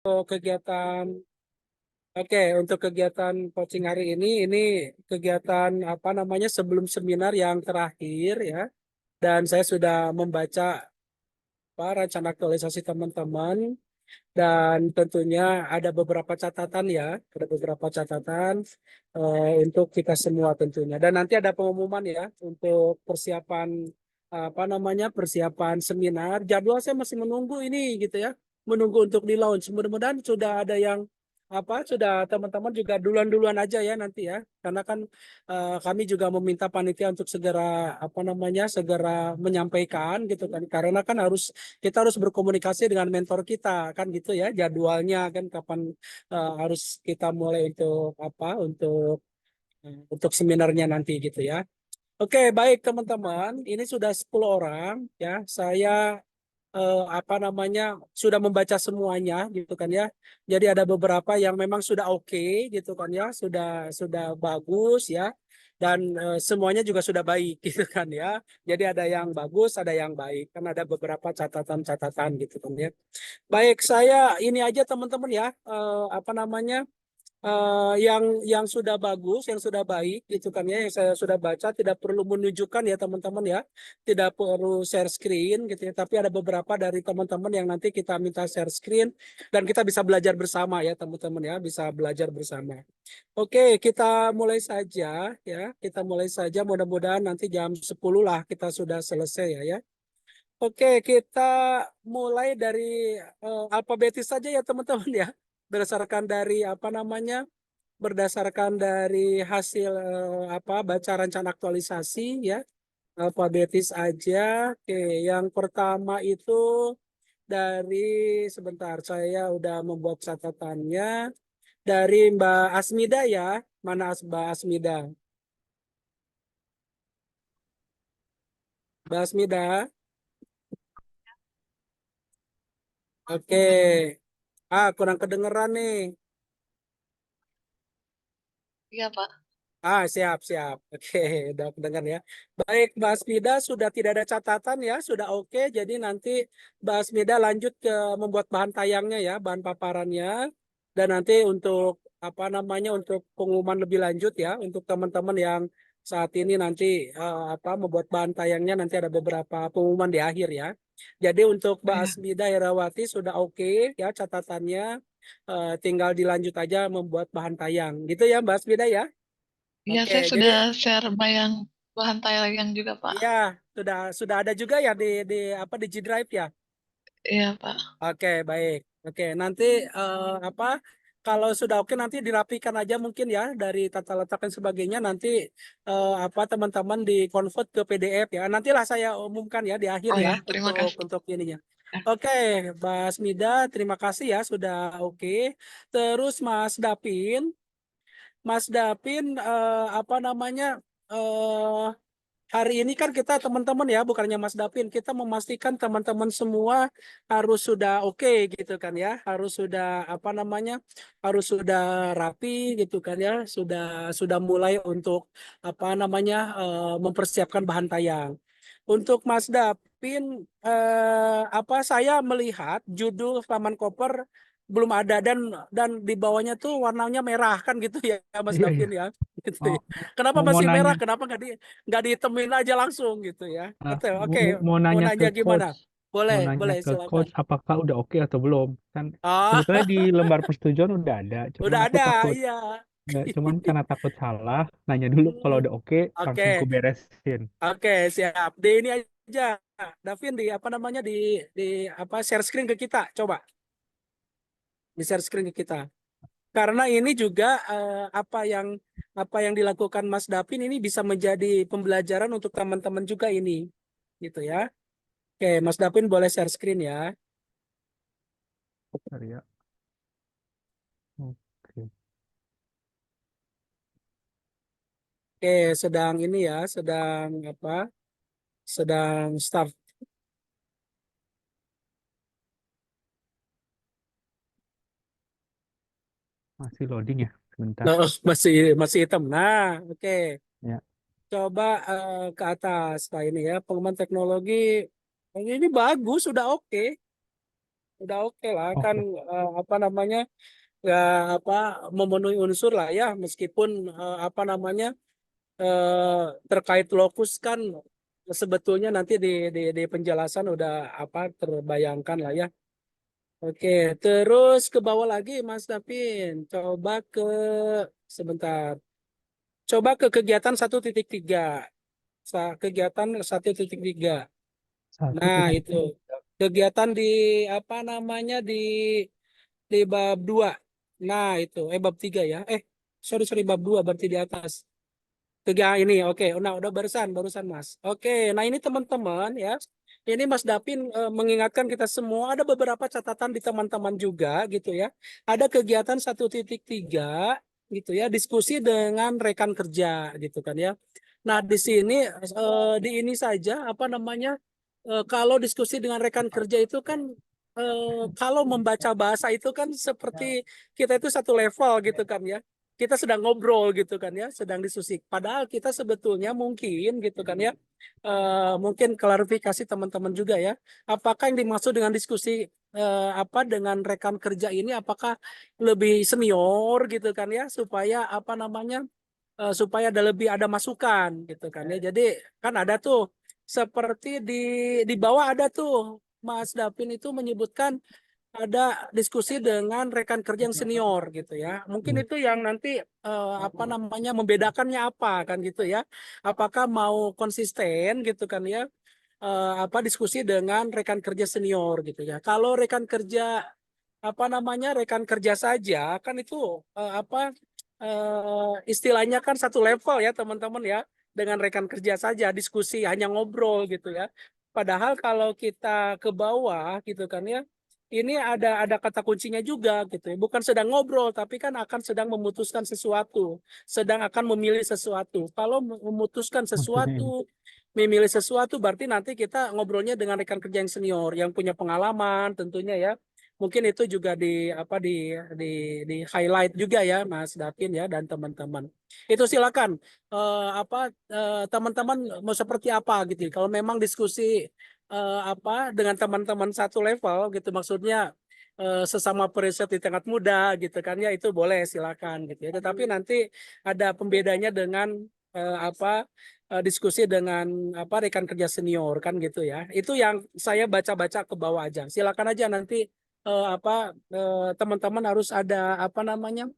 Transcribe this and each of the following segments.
Untuk kegiatan, oke, untuk kegiatan coaching hari ini kegiatan apa namanya sebelum seminar yang terakhir ya. Dan saya sudah membaca apa, rencana aktualisasi teman-teman dan tentunya ada beberapa catatan ya, ada beberapa catatan untuk kita semua tentunya. Dan nanti ada pengumuman ya untuk persiapan apa namanya persiapan seminar. Jadwal saya masih menunggu ini gitu ya, menunggu untuk di launch. Mudah-mudahan sudah ada yang apa sudah teman-teman juga duluan-duluan aja ya nanti ya, karena kan kami juga meminta panitia untuk segera apa namanya segera menyampaikan gitu kan, karena kan kita harus berkomunikasi dengan mentor kita kan gitu ya, jadwalnya kan kapan harus kita mulai untuk apa untuk seminarnya nanti gitu ya. Oke, baik teman-teman, ini sudah 10 orang ya. Saya apa namanya sudah membaca semuanya gitu kan ya. Jadi ada beberapa yang memang sudah oke gitu kan ya, sudah bagus ya. Dan semuanya juga sudah baik gitu kan ya. Jadi ada yang bagus, ada yang baik. Kan ada beberapa catatan-catatan gitu kan ya. Baik, saya ini aja teman-teman ya, apa namanya yang sudah bagus, yang sudah baik gitu kan ya, yang saya sudah baca tidak perlu menunjukkan ya teman-teman ya, tidak perlu share screen gitu ya, tapi ada beberapa dari teman-teman yang nanti kita minta share screen dan kita bisa belajar bersama ya teman-teman ya, bisa belajar bersama. Oke, kita mulai saja ya, kita mulai saja mudah-mudahan nanti jam 10 lah kita sudah selesai ya. Oke, kita mulai dari alfabetis saja ya teman-teman ya. Berdasarkan dari apa namanya? Berdasarkan dari hasil apa baca rencana aktualisasi ya. Alfabetis aja. Oke, yang pertama itu dari sebentar saya udah membuat catatannya dari Mbak Asmida ya. Mana Mbak Asmida? Mbak Asmida. Oke. Kurang kedengeran nih. Iya, Pak. Siap, siap. Oke, udah dengar ya. Baik, Mbak Asmida sudah tidak ada catatan ya, sudah oke. Jadi nanti Mbak Asmida lanjut ke membuat bahan tayangnya ya, bahan paparannya. Dan nanti untuk apa namanya untuk pengumuman lebih lanjut ya, untuk teman-teman yang saat ini nanti apa membuat bahan tayangnya nanti ada beberapa pengumuman di akhir ya. Jadi untuk Mbak Iya, Asmida Herawati sudah oke ya catatannya. Tinggal dilanjut aja membuat bahan tayang. Gitu ya Mbak Asmida ya. iya Oke, saya jadi sudah share bayang bahan tayangan juga, Pak. iya sudah ada juga ya di apa di G Drive ya. Iya, Pak. Oke, baik. Oke, nanti apa kalau sudah oke nanti dirapikan aja mungkin ya dari tata letak dan sebagainya nanti apa teman-teman di convert ke PDF ya. Nantilah saya umumkan ya di akhir Oh ya ya, terima kasih. untuk ininya. Ya. Oke, Mas Mida, terima kasih ya sudah oke. Terus Mas Dapin apa namanya eh hari ini kan kita teman-teman ya, bukannya Mas Dapin, kita memastikan teman-teman semua harus sudah oke gitu kan ya, harus sudah apa namanya, harus sudah rapi gitu kan ya, sudah mulai untuk apa namanya mempersiapkan bahan tayang. Untuk Mas Dapin, apa saya melihat judul Taman Koper belum ada dan di bawahnya tuh warnanya merah kan gitu ya Mas Iya, iya. Dapin ya. Gitu Oh, ya. Kenapa mau masih nanya, merah? Kenapa nggak ditemuin aja langsung gitu ya? Betul. Oke, mau mau nanya ke nanya gimana? coach, Boleh, mau nanya boleh ke silakan. coach apakah udah oke atau belum? Kan Ah, sebetulnya di lembar persetujuan udah ada, cuman udah aku ada, takut, iya. nggak, cuman karena takut salah, nanya dulu kalau Hmm, udah oke, langsung ku Oke, beresin. oke, siap. Di ini aja, Davin di apa namanya di apa share screen ke kita, coba di share screen ke kita. Karena ini juga apa yang dilakukan Mas Davin ini bisa menjadi pembelajaran untuk teman-teman juga ini, gitu ya. Oke, Mas Davin boleh share screen ya. Bentar ya. Oke. Oke, sedang ini ya, sedang apa? Sedang start. Masih loading ya, sebentar. Nah, masih hitam. Nah, oke. Ya, Coba ke atas. Nah, ini ya, pengembangan teknologi. Ini bagus, sudah oke. udah oke lah kan, Oke. apa namanya, nggak apa memenuhi unsur lah ya, meskipun apa namanya, terkait lokus kan sebetulnya nanti di penjelasan udah apa terbayangkan lah ya. Oke, terus ke bawah lagi Mas Davin, coba ke sebentar, coba ke kegiatan 1.3, kegiatan 1.3. Satu Nah titik. itu kegiatan di apa namanya di bab 2. Nah itu bab 3 ya. Sorry sorry, bab 2 berarti di atas. Tiga ini, oke. Nah, udah barusan Mas. Oke, nah ini teman-teman ya. Ini Mas Dapin mengingatkan kita semua ada beberapa catatan di teman-teman juga gitu ya. Ada kegiatan 1.3 gitu ya, diskusi dengan rekan kerja gitu kan ya. Nah, di sini di ini saja apa namanya, kalau diskusi dengan rekan kerja itu kan kalau membaca bahasa itu kan seperti kita itu satu level gitu kan ya, kita sedang ngobrol gitu kan ya, sedang diskusi. Padahal kita sebetulnya mungkin gitu kan ya, mungkin klarifikasi teman-teman juga ya, apakah yang dimaksud dengan diskusi apa dengan rekan kerja ini, apakah lebih senior gitu kan ya, supaya apa namanya, supaya ada masukan gitu kan ya. Jadi kan ada tuh seperti di bawah ada tuh Mas Dapin itu menyebutkan ada diskusi dengan rekan kerja yang senior gitu ya. Mungkin Hmm. itu yang nanti apa namanya membedakannya apa kan gitu ya. Apakah mau konsisten gitu kan ya, apa diskusi dengan rekan kerja senior gitu ya. Kalau rekan kerja apa namanya rekan kerja saja kan itu apa istilahnya kan satu level ya teman-teman ya, dengan rekan kerja saja diskusi hanya ngobrol gitu ya. Padahal kalau kita ke bawah gitu kan ya, ini ada kata kuncinya juga gitu ya. Bukan sedang ngobrol tapi kan akan sedang memutuskan sesuatu, sedang akan memilih sesuatu. Kalau memutuskan Oke. sesuatu, memilih sesuatu berarti nanti kita ngobrolnya dengan rekan kerja yang senior yang punya pengalaman tentunya ya. Mungkin itu juga di apa di di highlight juga ya Mas Datin ya dan teman-teman. Itu silakan apa teman-teman mau seperti apa gitu. Kalau memang diskusi apa dengan teman-teman satu level gitu, maksudnya sesama periset di tingkat muda gitu kan ya, itu boleh silakan gitu ya. Tetapi nanti ada pembedanya dengan apa diskusi dengan apa rekan kerja senior kan gitu ya. Itu yang saya baca-baca ke bawah aja. Silakan aja nanti apa teman-teman harus ada apa namanya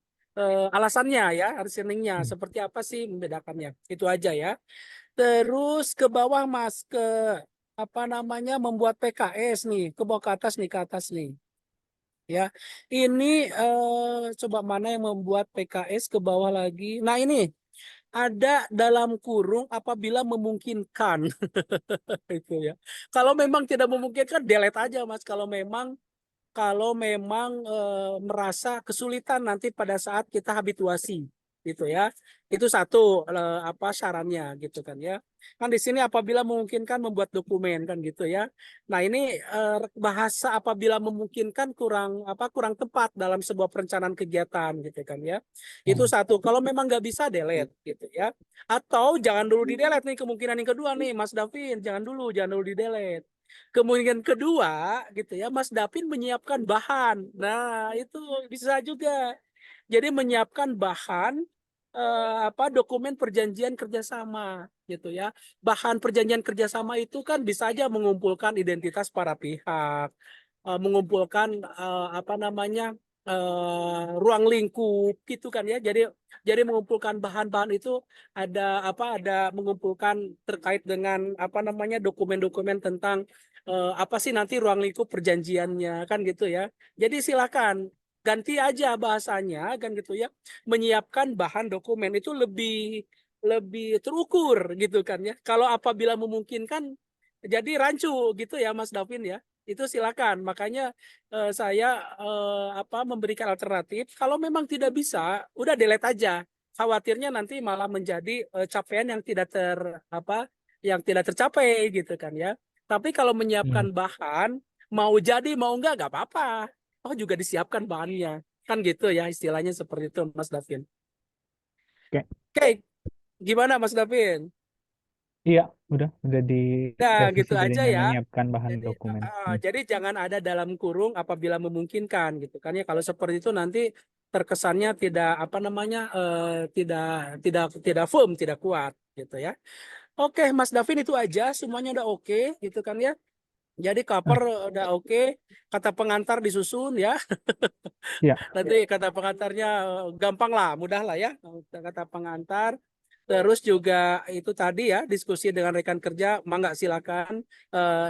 alasannya ya, reasoningnya Hmm. seperti apa sih membedakannya. Itu aja ya. Terus ke bawah Mas, ke apa namanya membuat PKS nih, ke bawah ke atas nih, ke atas nih. Ya, ini coba mana yang membuat PKS, ke bawah lagi. Nah ini ada dalam kurung apabila memungkinkan itu ya. Kalau memang tidak memungkinkan, delete aja Mas. Kalau memang merasa kesulitan nanti pada saat kita habituasi gitu ya, itu satu apa syaratnya gitu kan ya. Kan di sini apabila memungkinkan membuat dokumen kan gitu ya. Nah ini bahasa apabila memungkinkan kurang tepat dalam sebuah perencanaan kegiatan gitu kan ya. Itu Hmm. satu, kalau memang nggak bisa delete gitu ya, atau jangan dulu di delete nih. Kemungkinan yang kedua nih Mas Davin, jangan dulu di delete. Kemungkinan kedua gitu ya, Mas Dapin menyiapkan bahan. Nah, itu bisa juga. Jadi menyiapkan bahan apa dokumen perjanjian kerjasama gitu ya. Bahan perjanjian kerjasama itu kan bisa aja mengumpulkan identitas para pihak, mengumpulkan apa namanya ruang lingkup gitu kan ya. Jadi mengumpulkan bahan-bahan itu ada mengumpulkan terkait dengan apa namanya dokumen-dokumen tentang apa sih nanti ruang lingkup perjanjiannya kan gitu ya. Jadi silakan ganti aja bahasanya kan gitu ya. Menyiapkan bahan dokumen itu lebih lebih terukur gitu kan ya. Kalau apabila memungkinkan jadi rancu gitu ya Mas Davin ya. Itu silakan. Makanya saya apa memberikan alternatif. Kalau memang tidak bisa, udah delete aja. Khawatirnya nanti malah menjadi capaian yang tidak apa yang tidak tercapai gitu kan ya. Tapi kalau Hmm. menyiapkan bahan, mau jadi mau enggak apa-apa. Oh juga disiapkan bahannya. Kan gitu ya istilahnya seperti itu Mas Davin. Oke. Oke, gimana Mas Davin? Iya, udah di Nah, revisi gitu dari aja ya. menyiapkan bahan Jadi, dokumen. jadi jangan ada dalam kurung apabila memungkinkan gitu kan ya. Kalau seperti itu nanti terkesannya tidak apa namanya tidak firm, tidak kuat gitu ya. Oke, Mas Davin itu aja semuanya udah oke gitu kan ya. Jadi Ah, cover udah oke, kata pengantar disusun ya. iya, Nanti kata pengantarnya gampang lah, mudah lah ya. Kata pengantar. Terus juga itu tadi ya diskusi dengan rekan kerja, mangga silakan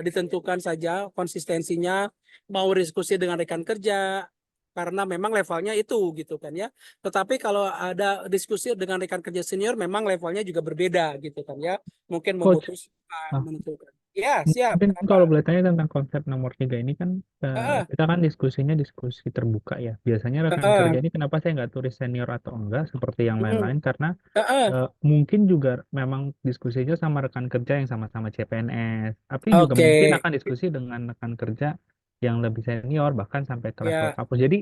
ditentukan saja konsistensinya mau diskusi dengan rekan kerja karena memang levelnya itu gitu kan ya. Tetapi kalau ada diskusi dengan rekan kerja senior memang levelnya juga berbeda gitu kan ya. Mungkin Coach. memutuskan Ah, menentukan. Ya, siap. mungkin kalau Kenapa? boleh tanya tentang konsep nomor 3 ini kan Heeh, kita kan diskusinya diskusi terbuka ya. Biasanya rekan kerja heeh, ini kenapa saya nggak tulis senior atau enggak seperti yang mm, lain-lain karena heeh. mungkin juga memang diskusinya sama rekan kerja yang sama-sama CPNS, tapi juga Oke, mungkin akan diskusi dengan rekan kerja yang lebih senior bahkan sampai ke level ya, kapus. Jadi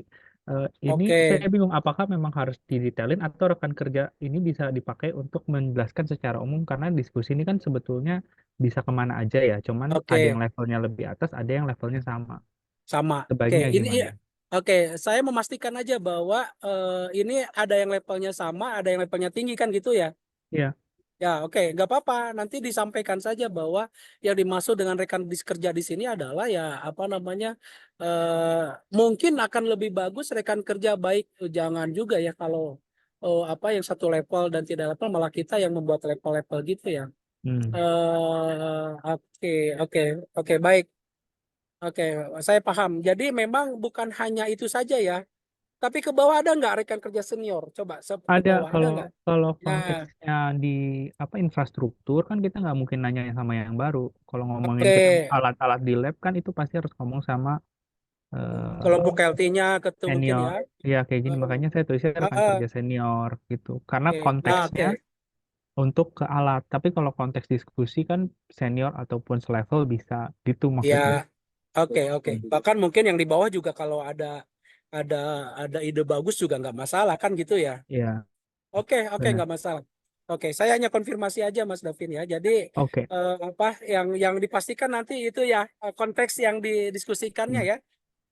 ini oke, saya bingung apakah memang harus didetailin atau rekan kerja ini bisa dipakai untuk menjelaskan secara umum karena diskusi ini kan sebetulnya bisa kemana aja ya, cuman ada yang oke. levelnya lebih atas, ada yang levelnya sama. Sama. Oke, Sebaiknya ini gimana? oke, saya memastikan aja bahwa ini ada yang levelnya sama, ada yang levelnya tinggi kan gitu ya. Iya. Ya, oke, nggak apa-apa. Nanti disampaikan saja bahwa yang dimaksud dengan rekan kerja di sini adalah ya apa namanya mungkin akan lebih bagus rekan kerja baik jangan juga ya kalau apa yang satu level dan tidak level malah kita yang membuat level-level gitu ya. Hmm. Oke, oke, oke, baik. Oke, saya paham. Jadi memang bukan hanya itu saja ya. Tapi ke bawah ada nggak rekan kerja senior? Coba ke Ada bawah ada kalau nggak? kalau Nah, konteksnya di apa infrastruktur kan kita nggak mungkin nanya yang sama yang baru. Kalau ngomongin oke. ke yang alat-alat di lab kan itu pasti harus ngomong sama Kelompok LT-nya ketua mungkin senior. ya. Ya kayak gini Eh, makanya saya tulisnya rekan eh, kerja senior gitu. Karena oke. Nah, konteksnya oke. untuk ke alat. Tapi kalau konteks diskusi kan senior ataupun selevel bisa gitu Ya, maksudnya. oke, oke. Hmm. Bahkan mungkin yang di bawah juga kalau ada ada ide bagus juga nggak masalah kan gitu ya. Ya Oke, oke, benar. nggak masalah. Oke, saya hanya konfirmasi aja Mas Davin ya. Jadi Oke. apa yang dipastikan nanti itu ya konteks yang didiskusikannya Hmm. ya.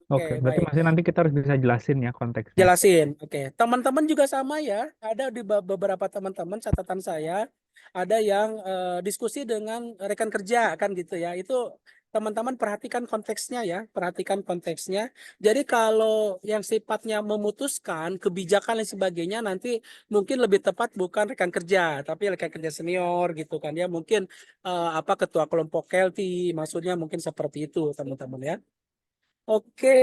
Oke, Oke, berarti baik. masih nanti kita harus bisa jelasin ya konteksnya. Jelasin. Oke. Teman-teman juga sama ya. Ada di beberapa teman-teman catatan saya ada yang diskusi dengan rekan kerja kan gitu ya. Itu teman-teman perhatikan konteksnya ya, perhatikan konteksnya. Jadi kalau yang sifatnya memutuskan kebijakan dan sebagainya nanti mungkin lebih tepat bukan rekan kerja, tapi rekan kerja senior gitu kan ya. Mungkin apa ketua kelompok Kelti, maksudnya mungkin seperti itu teman-teman ya. Oke.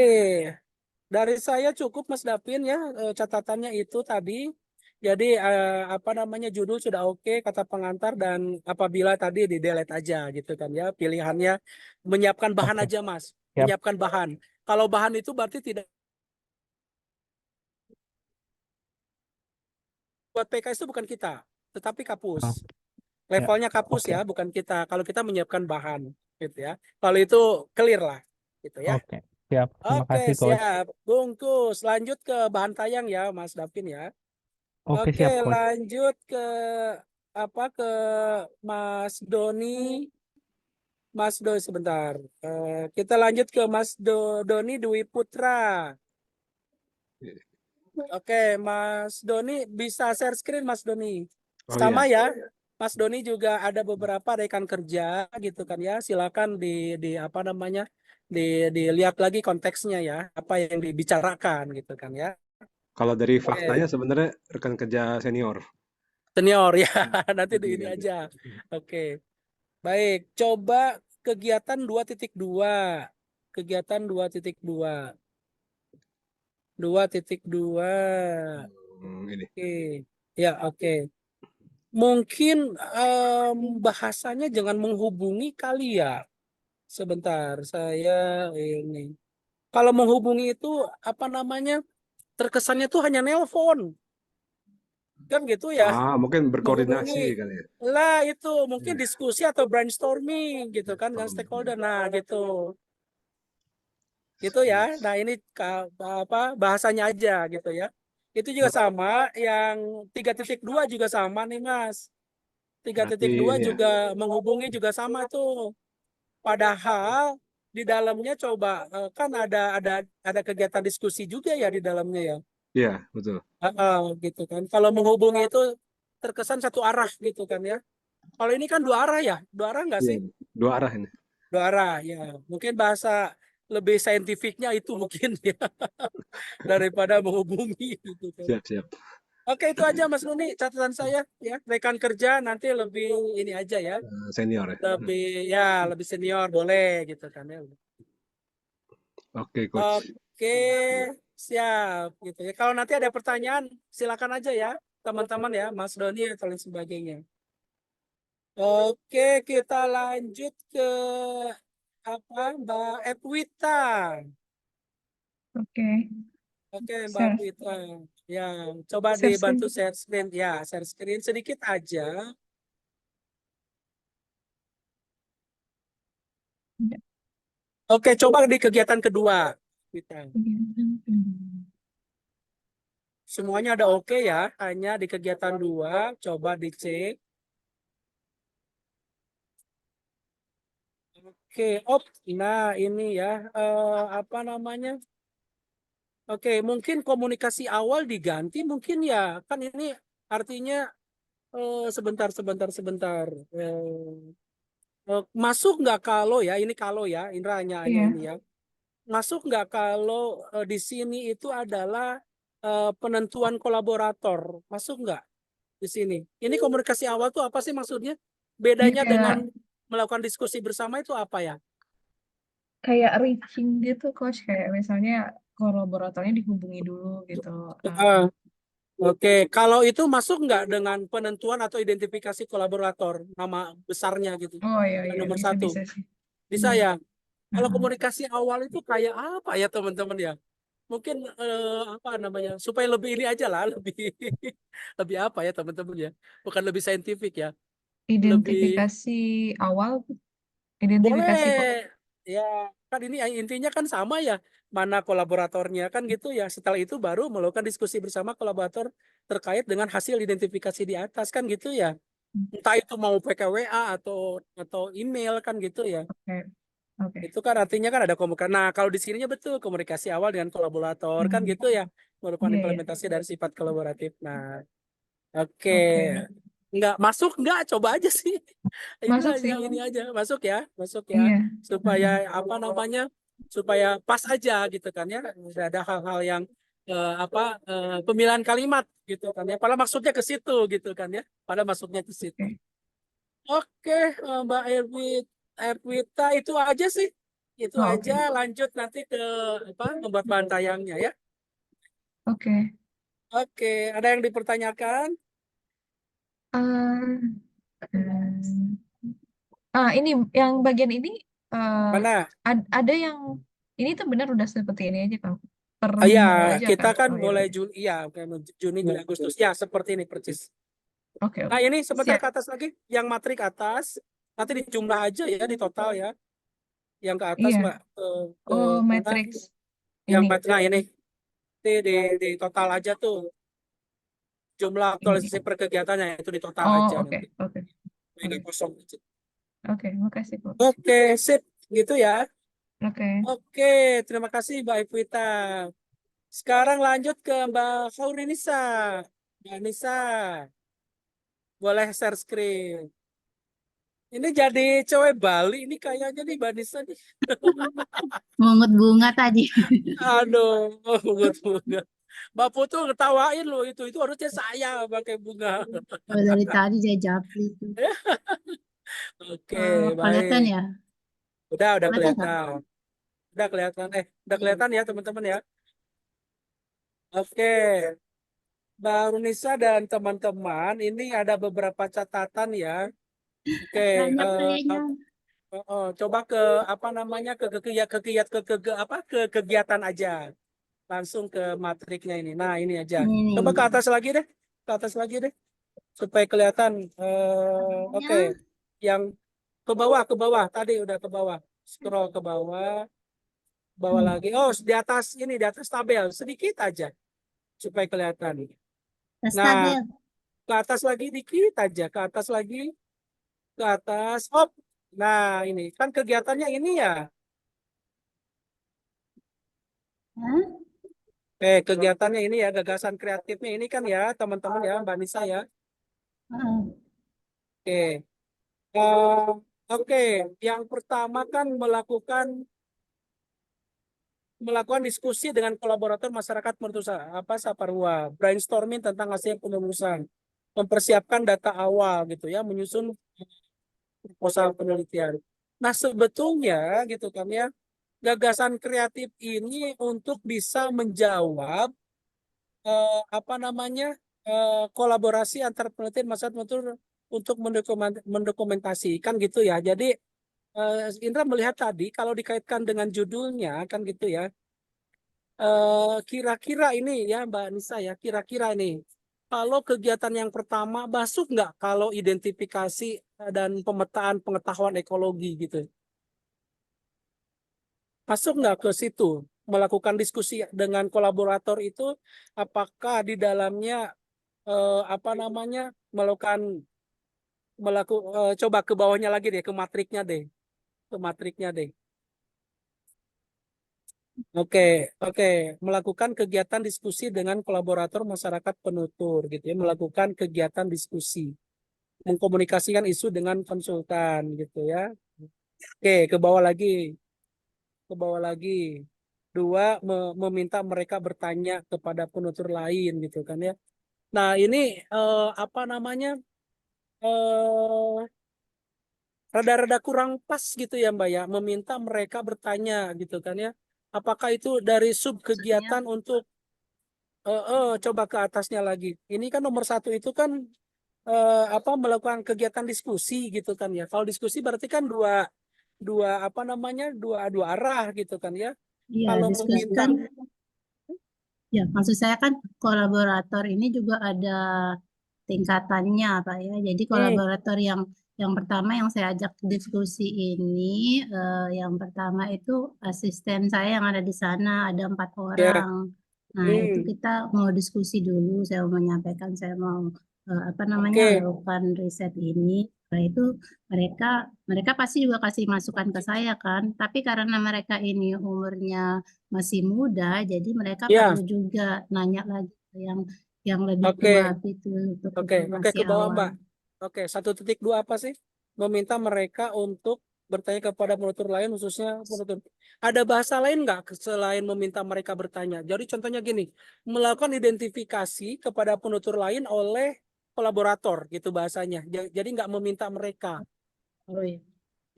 Dari saya cukup Mas Dapin ya catatannya itu tadi. Jadi apa namanya judul sudah oke, kata pengantar dan apabila tadi di delete aja gitu kan ya. Pilihannya menyiapkan bahan Oke, aja Mas. siap. Menyiapkan bahan. Kalau bahan itu berarti tidak buat PK itu bukan kita, tetapi Oh, kapus. ya, Levelnya kapus oke, ya, bukan kita. Kalau kita menyiapkan bahan gitu ya. Kalau itu clear lah gitu ya. oke, siap. Terima Oke, kasih, Coach. siap. Bungkus. Lanjut ke bahan tayang ya, Mas Dapin ya. Oke, Oke, siap, Coach. lanjut ke apa ke Mas Doni. Mas Doni sebentar. Kita lanjut ke Mas Doni Dwi Putra. Oke, Mas Doni bisa share screen Mas Doni. Oh Sama ya, ya. Mas Doni juga ada beberapa rekan kerja gitu kan ya. Silakan di apa namanya? Di dilihat lagi konteksnya ya, apa yang dibicarakan gitu kan ya. kalau dari faktanya Oke, sebenarnya rekan kerja senior. senior ya. Nanti di ini Lebih aja. Oke. Baik, coba kegiatan 2.2. Kegiatan 2.2. 2.2. ini. Oke. Ya, oke. Mungkin bahasanya jangan menghubungi kali ya. Sebentar, saya ini. Kalau menghubungi itu apa namanya? Terkesannya tuh hanya nelpon. Kan gitu ya. Mungkin Menghubungi. berkoordinasi kali ya. Lah itu mungkin Iya, diskusi atau brainstorming gitu kan dengan brainstorming. stakeholder. Nah, gitu. Gitu ya. Nah, ini apa bahasanya aja gitu ya. Itu juga Oh, sama, yang 3.2 juga sama nih, Mas. Berarti 3.2 ini ya. juga menghubungi juga sama tuh. Padahal di dalamnya coba kan ada kegiatan diskusi juga ya di dalamnya ya. Iya, betul. Gitu kan. Kalau menghubungi itu terkesan satu arah gitu kan ya. Kalau ini kan dua arah ya, dua arah nggak Iya, sih? dua arah ini. Dua arah ya. Mungkin bahasa lebih saintifiknya itu mungkin ya daripada menghubungi gitu kan. Siap, siap. Oke itu aja Mas Nuni catatan saya ya. Rekan kerja nanti lebih ini aja ya, Senior ya. lebih senior boleh gitu kan ya. Oke, Coach. Oke, siap gitu ya. Kalau nanti ada pertanyaan, silakan aja ya, teman-teman ya, Mas Doni atau lain sebagainya. Oke, kita lanjut ke Mbak Epwita. Oke, Oke, Mbak share, Epwita. Ya, coba share screen. dibantu share screen. Ya, share screen sedikit aja. Ya. Oke, coba di kegiatan kedua. Kita. Semuanya ada oke ya, hanya di kegiatan 2, coba dicek. Oke, nah ini ya, apa namanya? Oke, mungkin komunikasi awal diganti, mungkin ya, kan ini artinya sebentar. Masuk nggak kalau ya, ini kalau ya, Indra hanya Iya, ini ya. Masuk nggak kalau di sini itu adalah penentuan kolaborator, masuk nggak di sini? Ini komunikasi awal tuh apa sih maksudnya? dia Bedanya kayak dengan melakukan diskusi bersama itu apa ya? kayak reaching gitu, Coach. Kayak misalnya kolaboratornya dihubungi dulu gitu. Ah, Oke, kalau itu masuk nggak dengan penentuan atau identifikasi kolaborator, nama besarnya gitu, Oh iya yang iya nomor bisa 1. bisa sih. Bisa Iya. ya? Kalau Heeh. komunikasi awal itu kayak apa ya teman-teman ya? Mungkin apa namanya? Supaya lebih ini aja lah, lebih lebih apa ya teman-teman ya? Bukan lebih saintifik ya, lebih Identifikasi awal, boleh identifikasi kok. ya. Kan ini intinya kan sama ya, mana kolaboratornya kan gitu ya. Setelah itu baru melakukan diskusi bersama kolaborator terkait dengan hasil identifikasi di atas kan gitu ya. Entah itu mau PKWA atau email kan gitu ya. Oke, oke. Itu kan artinya kan ada komunikasi. Nah, kalau di sininya betul komunikasi awal dengan kolaborator kan Hmm. gitu ya, merupakan Iya iya. implementasi dari sifat kolaboratif. Nah, oke. Oke. Nggak masuk nggak? Coba aja sih. Ini Masuk aja sih. ini aja masuk ya Iya. supaya Heeh. apa namanya? Supaya pas aja gitu kan ya. Tidak ada hal-hal yang pemilihan kalimat gitu kan ya. Padahal maksudnya ke situ gitu kan ya. Padahal maksudnya ke situ. Oke. Oke, Mbak Erwita itu aja sih. Itu Oh, aja oke. lanjut nanti ke membuat bahan tayangnya ya. Oke. Oke, ada yang dipertanyakan? Eh, ini yang bagian ini Mana? ada yang ini tuh benar udah seperti ini aja kan per Oh ya, minggu aja kita kan? kan Oh ya mulai udah. Juni, ya, Juni, Juli, Agustus. Ya, seperti ini persis. Oke Nah, oke. ini sebentar Siap. ke atas lagi. Yang matrik atas, nanti dijumlah aja ya, di total ya. Yang ke atas, Iya. Mbak. Ke Oh mana? matrix Yang ini. matrik, nah ini. Di total aja tuh. Jumlah Ini. aktualisasi per kegiatannya, itu di total Oh aja oke nanti. oke Mega oke kosong. oke. Makasih coach. Oke, sip. Gitu ya. Oke. Oke, terima kasih Mbak Ivita. Sekarang lanjut ke Mbak Faurinisa. Mbak Nisa, boleh share screen. Ini jadi cewek Bali ini kayaknya nih Mbak Nisa nih. Mungut bunga tadi. Aduh, bunga. Mbak Putu ngetawain loh itu harusnya saya pakai bunga. Oh, dari tadi saya japri itu. Oke, Kelihatan baik. ya? Udah Kelihatan nggak? kelihatan. Udah kelihatan. Udah kelihatan ya teman-teman ya. Oke. Mbak Runisa dan teman-teman, ini ada beberapa catatan ya. Oke, Banyak kayaknya. coba ke apa namanya ke kegiatan aja. Langsung ke matriknya ini. Nah, ini aja. Coba ke Ini atas lagi deh. Ke atas lagi deh supaya kelihatan. Oke. nih. Yang ke bawah. Tadi udah ke bawah. Scroll ke bawah, bawah Hmm. lagi. Oh, di atas tabel sedikit aja supaya kelihatan. Nah, Stabil. Ke atas lagi dikit aja, ke atas lagi, ke atas. Hop. Nah, ini kan kegiatannya ini ya. Hah? Kegiatannya ini ya, gagasan kreatifnya ini kan ya, teman-teman ya, Mbak Nisa ya. Heeh. Oke. Eh, Oke, yang pertama kan melakukan diskusi dengan kolaborator masyarakat Saparua, brainstorming tentang hasil penelusuran, mempersiapkan data awal gitu ya, menyusun proposal penelitian. Nah, sebetulnya gitu kan ya, gagasan kreatif ini untuk bisa menjawab kolaborasi antar penelitian masyarakat untuk mendokumentasikan gitu ya. Jadi Indra melihat tadi kalau dikaitkan dengan judulnya kan gitu ya. Kira-kira ini ya Mbak Nisa ya, kira-kira ini kalau kegiatan yang pertama masuk nggak kalau identifikasi dan pemetaan pengetahuan ekologi gitu, masuk nggak ke situ melakukan diskusi dengan kolaborator itu, apakah di dalamnya melakukan coba ke bawahnya lagi deh, ke matriknya deh. Oke, oke, melakukan kegiatan diskusi dengan kolaborator masyarakat penutur gitu ya, melakukan kegiatan diskusi, mengkomunikasikan isu dengan konsultan gitu ya. Oke, ke bawah lagi, ke bawah lagi. Dua, meminta mereka bertanya kepada penutur lain gitu kan ya. Nah, ini apa namanya? eh Rada-rada kurang pas gitu ya Mbak ya, meminta mereka bertanya gitu kan ya. Apakah itu dari sub Maksudnya kegiatan untuk coba ke atasnya lagi. Ini kan nomor satu itu kan melakukan kegiatan diskusi gitu kan ya. Kalau diskusi berarti kan dua dua apa namanya dua arah gitu kan ya. iya Kalau diskusi meminta kan ya maksud saya kan kolaborator ini juga ada tingkatannya Pak ya. Jadi hmm, kolaborator yang pertama yang saya ajak diskusi ini yang pertama itu asisten saya yang ada di sana ada 4 ya orang. Nah itu hmm, kita mau diskusi dulu. Saya mau menyampaikan saya mau oke melakukan riset ini. Setelah itu mereka mereka pasti juga kasih masukan ke saya kan. Tapi karena mereka ini umurnya masih muda, jadi mereka ya perlu juga nanya lagi ke yang lebih oke tua gitu untuk oke informasi ke bawah awal. Mbak. Oke 1.2 apa sih? Meminta mereka untuk bertanya kepada penutur lain khususnya penutur. Ada bahasa lain nggak selain meminta mereka bertanya? Jadi contohnya gini, melakukan identifikasi kepada penutur lain oleh kolaborator gitu bahasanya. Jadi nggak meminta mereka. Oh iya.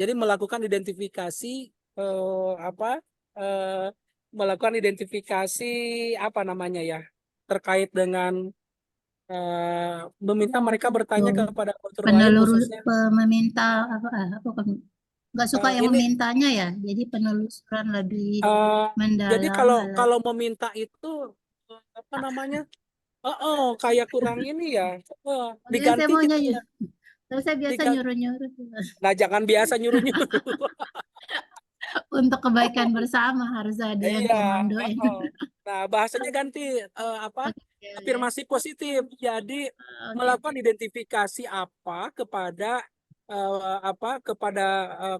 Jadi melakukan identifikasi eh, apa? eh, melakukan identifikasi apa namanya ya terkait dengan meminta mereka bertanya Oh, kepada penutur lain khususnya meminta apa kan nggak suka yang ini memintanya ya. Jadi penelusuran lebih Eh, jadi mendalam kalau ala kalau meminta itu apa namanya? Kayak kurang ini ya. yang saya Diganti mau gitu nyanyi. ya. Terus saya biasa Diganti. nyuruh-nyuruh Nah, jangan biasa nyuruh-nyuruh. untuk kebaikan bersama harus ada yang Iya. komandoin. uh-uh. Nah, bahasanya ganti apa? Oke, oke. Afirmasi positif. Jadi Oke, melakukan oke. identifikasi apa kepada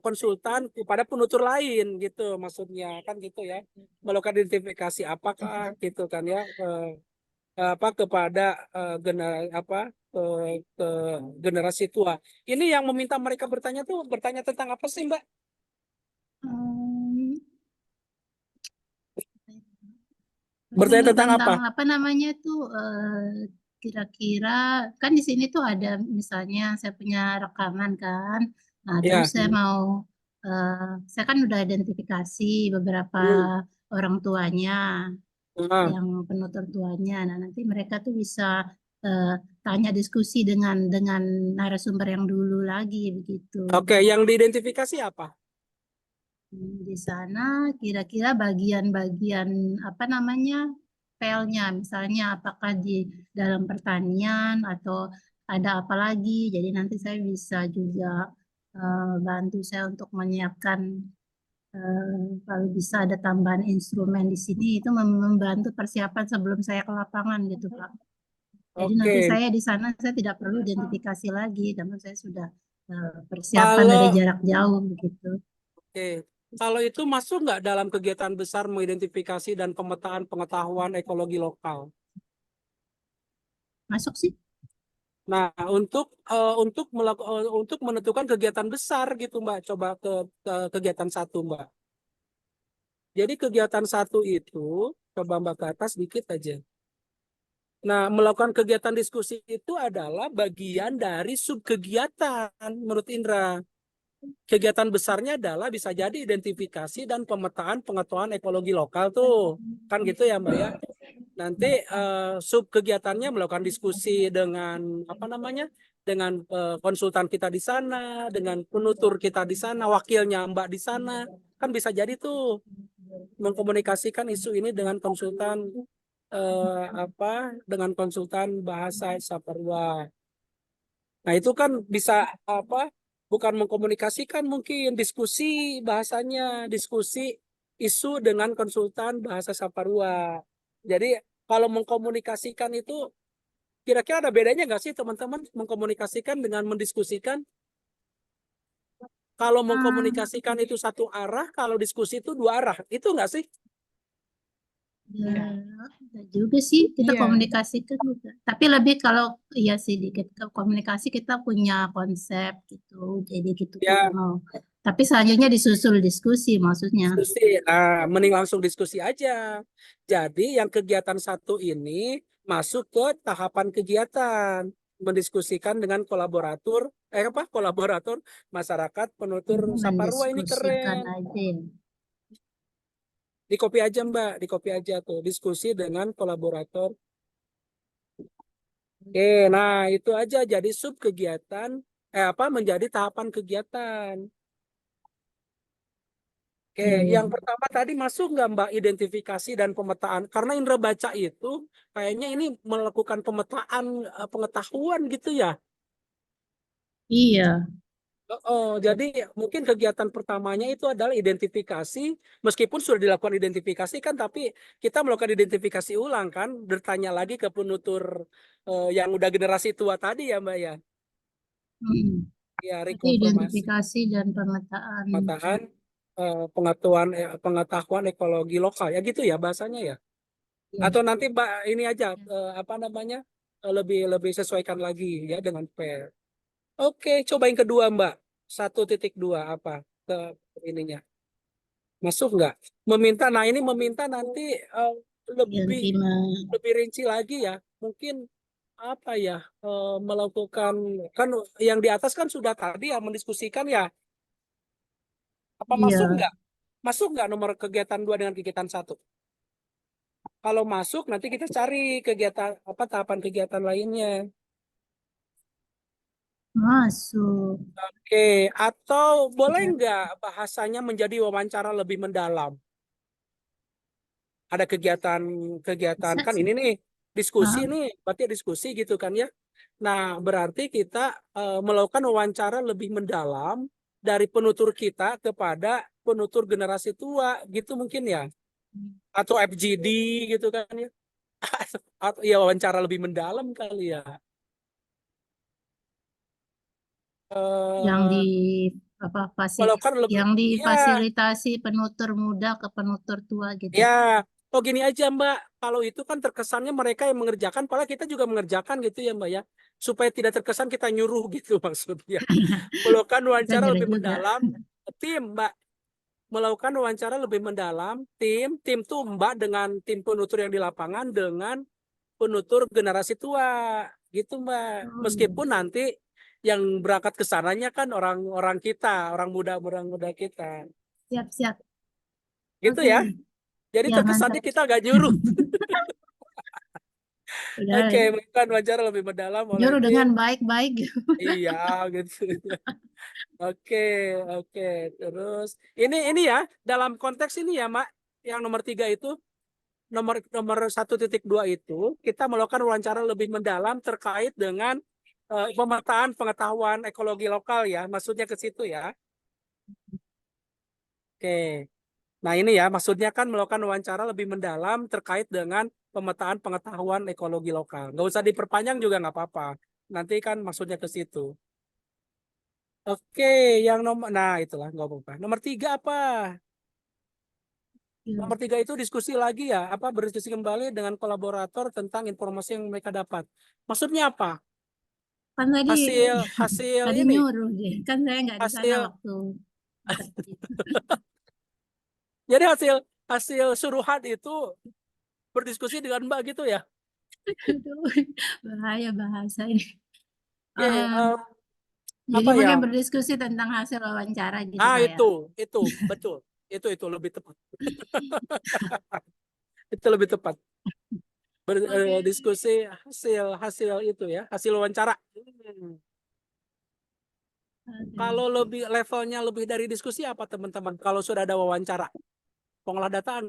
konsultan kepada penutur lain gitu maksudnya kan gitu ya. Melakukan identifikasi apakah gitu kan ya. Kepada ke generasi tua. Ini yang meminta mereka bertanya tuh bertanya tentang apa sih, Mbak? Hmm, Bertanya bertanya tentang apa? tentang apa namanya itu kira-kira kan di sini tuh ada misalnya saya punya rekaman kan. Nah, terus Ya. saya kan udah identifikasi beberapa Hmm. orang tuanya Nah, yang penutur tuanya. Nah, nanti mereka tuh bisa eh, tanya diskusi dengan narasumber yang dulu lagi begitu. oke, yang diidentifikasi apa? Di sana kira-kira bagian-bagian apa namanya pelnya, misalnya apakah di dalam pertanian atau ada apa lagi. Jadi nanti saya bisa juga bantu saya untuk menyiapkan kalau bisa ada tambahan instrumen di sini itu membantu persiapan sebelum saya ke lapangan gitu Pak. Jadi nanti Oke. saya di sana saya tidak perlu identifikasi lagi, karena saya sudah persiapan dari Kalau jarak jauh begitu. Oke. Kalau itu masuk nggak dalam kegiatan besar mengidentifikasi dan pemetaan pengetahuan ekologi lokal? Masuk sih? Nah, untuk menentukan kegiatan besar gitu, Mbak. Coba ke kegiatan satu, Mbak. Jadi kegiatan satu itu, coba Mbak ke atas dikit aja. Nah, melakukan kegiatan diskusi itu adalah bagian dari subkegiatan menurut Indra. Kegiatan besarnya adalah bisa jadi identifikasi dan pemetaan pengetahuan ekologi lokal tuh. Kan gitu ya, Mbak ya. Nanti sub kegiatannya melakukan diskusi dengan apa namanya? Dengan konsultan kita di sana, dengan penutur kita di sana, wakilnya Mbak di sana. Kan bisa jadi tuh mengkomunikasikan isu ini dengan konsultan dengan konsultan bahasa Saparwa. Nah, itu kan bisa bukan mengkomunikasikan, mungkin diskusi bahasanya, diskusi isu dengan konsultan bahasa Saparua. Jadi kalau mengkomunikasikan itu kira-kira ada bedanya nggak sih teman-teman mengkomunikasikan dengan mendiskusikan? Kalau mengkomunikasikan itu satu arah, kalau diskusi itu dua arah. Itu nggak sih? Ya, enggak juga sih, kita Iya. komunikasikan juga. Tapi lebih kalau iya sih dikit ke komunikasi kita punya konsep gitu. Jadi gitu Ya, Tapi selanjutnya disusul diskusi maksudnya. diskusi. Nah, mending langsung diskusi aja. Jadi yang kegiatan satu ini masuk ke tahapan kegiatan, mendiskusikan dengan kolaborator masyarakat penutur Saparua. Ini Mendiskusikan keren. aja ya. Di copy aja Mbak, di copy aja tuh, diskusi dengan kolaborator. Oke, nah itu aja jadi sub kegiatan menjadi tahapan kegiatan. Oke, Iya, iya. yang pertama tadi masuk nggak Mbak identifikasi dan pemetaan? Karena Indra baca itu kayaknya ini melakukan pemetaan pengetahuan gitu ya. Iya. Jadi mungkin kegiatan pertamanya itu adalah identifikasi, meskipun sudah dilakukan identifikasi kan, tapi kita melakukan identifikasi ulang kan, bertanya lagi ke penutur yang udah generasi tua tadi ya Mbak ya. Mm-mm. Ya, Berarti rekonfirmasi, identifikasi dan pemetaan. pemetaan pengetahuan ekologi lokal ya gitu ya bahasanya ya. Iya. Atau nanti Mbak ini aja lebih sesuaikan lagi ya dengan P. Oke, coba yang kedua Mbak. 1.2 apa ke ininya? Masuk nggak? Nah ini meminta nanti Ganti lebih rinci lagi ya. Mungkin apa ya melakukan, kan yang di atas kan sudah tadi ya mendiskusikan ya. Apa iya. masuk nggak? Masuk nggak nomor kegiatan 2 dengan kegiatan 1? Kalau masuk nanti kita cari kegiatan tahapan kegiatan lainnya. Masuk. Oke, atau boleh Iya. nggak bahasanya menjadi wawancara lebih mendalam? Ada kegiatan Bisa kan sih. ini nih diskusi Ah, nih, berarti diskusi gitu kan ya. Nah, berarti kita melakukan wawancara lebih mendalam dari penutur kita kepada penutur generasi tua gitu mungkin ya. Atau FGD gitu kan ya. Atau ya wawancara lebih mendalam kali ya. yang Eh di apa melakukan lebih yang ya. difasilitasi penutur muda ke penutur tua gitu. Ya, gini aja Mbak, kalau itu kan terkesannya mereka yang mengerjakan, padahal kita juga mengerjakan gitu ya Mbak ya, supaya tidak terkesan kita nyuruh gitu maksudnya. Melakukan Kita wawancara nyuruh lebih juga. mendalam, tim Mbak, melakukan wawancara lebih mendalam, tim tuh Mbak dengan tim penutur yang di lapangan dengan penutur generasi tua, gitu Mbak. Oh, iya. Meskipun nanti yang berangkat ke sananya kan orang-orang kita, orang muda kita, Siap, siap. gitu Oke. ya. Jadi Ya, terkesannya mantap. kita gak nyuruh. Udah Oke, melakukan wawancara lebih mendalam oleh nyuruh tim. dengan baik-baik gitu. Iya, gitu. Oke, oke. Terus ini ya dalam konteks ini ya, Mak, yang nomor 3 itu nomor 1.2 itu kita melakukan wawancara lebih mendalam terkait dengan pemetaan pengetahuan ekologi lokal ya, maksudnya ke situ ya. Oke. Nah, ini ya maksudnya kan melakukan wawancara lebih mendalam terkait dengan pemetaan pengetahuan ekologi lokal. Nggak usah diperpanjang juga nggak apa-apa. Nanti kan maksudnya ke situ. Oke, yang nah itulah nggak apa-apa. Nomor 3 apa? Ya. Nomor 3 itu diskusi lagi ya, apa berdiskusi kembali dengan kolaborator tentang informasi yang mereka dapat. Maksudnya apa? Kan tadi Hasil tadi ini, nyuruh deh. Kan saya nggak di sana hasil. waktu Jadi hasil suruhan itu berdiskusi dengan Mbak gitu ya? Aduh, bahaya bahasa ini. Oke, Jadi apa ya? mungkin berdiskusi terdiskusi hasil wawancara gitu Ah, Pak ya. itu betul. Itu lebih tepat. Itu lebih tepat. Berdiskusi hasil itu ya, hasil wawancara. Kalau lebih levelnya lebih dari diskusi apa teman-teman? Kalau sudah ada wawancara, pengolah data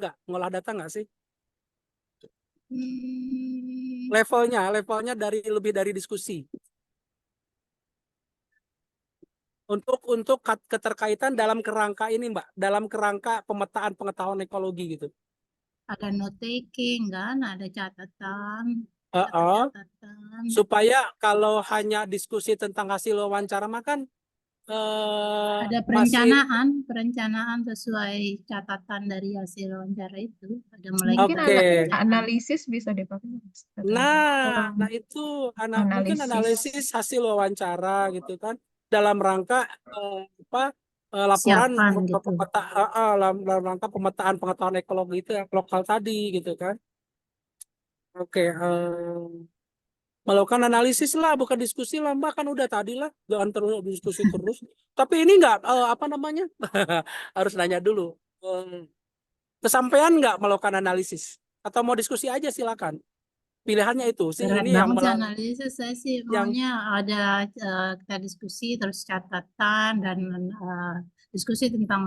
enggak sih? Levelnya lebih dari diskusi. Untuk keterkaitan dalam kerangka ini, Mbak, dalam kerangka pemetaan pengetahuan ekologi gitu. Ada note taking kan, ada catatan. Supaya kalau hanya diskusi tentang hasil wawancara makan Ada masih perencanaan sesuai catatan dari hasil wawancara itu. Ada mulai Mungkin Oke. analisis bisa dipakai. Nah itu mungkin analisis hasil wawancara gitu kan dalam rangka laporan Siapan gitu. dalam rangka pemetaan pengetahuan ekologi itu yang lokal tadi gitu kan. Oke, melakukan analisis lah, bukan diskusi lah, Mbak, kan udah tadi lah, jangan terus diskusi terus. Tapi ini enggak apa namanya? Harus nanya dulu. Kesampaian nggak melakukan analisis atau mau diskusi aja silakan. Pilihannya itu sih Berat ini yang banget sih analisis, saya sih maunya ada kita diskusi terus catatan dan diskusi tentang